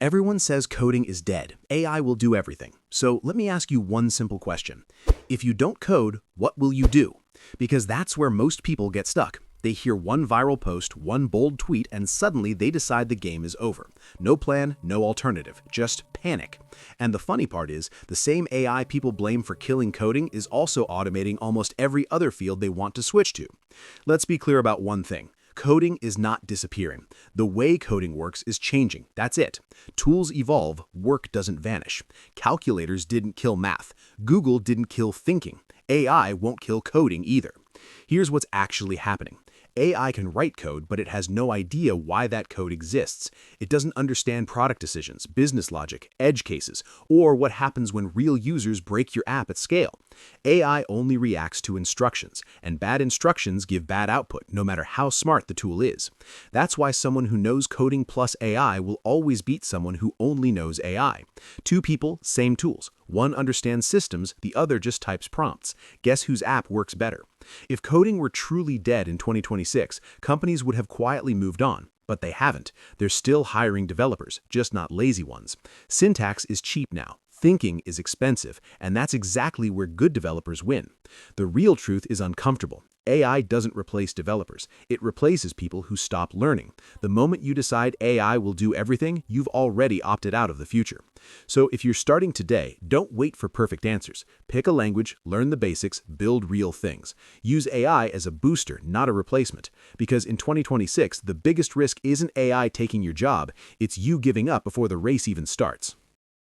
Everyone says coding is dead. AI will do everything. So let me ask you one simple question. If you don't code, what will you do? Because that's where most people get stuck. They hear one viral post, one bold tweet, and suddenly they decide the game is over. No plan, no alternative, just panic. And the funny part is, the same AI people blame for killing coding is also automating almost every other field they want to switch to. Let's be clear about one thing. Coding is not disappearing. The way coding works is changing. That's it. Tools evolve, work doesn't vanish. Calculators didn't kill math. Google didn't kill thinking. AI won't kill coding either. Here's what's actually happening. AI can write code, but it has no idea why that code exists. It doesn't understand product decisions, business logic, edge cases, or what happens when real users break your app at scale. AI only reacts to instructions, and bad instructions give bad output, no matter how smart the tool is. That's why someone who knows coding plus AI will always beat someone who only knows AI. Two people, same tools. One understands systems, the other just types prompts. Guess whose app works better? If coding were truly dead in 2026, companies would have quietly moved on. But they haven't. They're still hiring developers, just not lazy ones. Syntax is cheap now. Thinking is expensive, and that's exactly where good developers win. The real truth is uncomfortable. AI doesn't replace developers. It replaces people who stop learning. The moment you decide AI will do everything, you've already opted out of the future. So if you're starting today, don't wait for perfect answers. Pick a language, learn the basics, build real things. Use AI as a booster, not a replacement. Because in 2026, the biggest risk isn't AI taking your job, it's you giving up before the race even starts.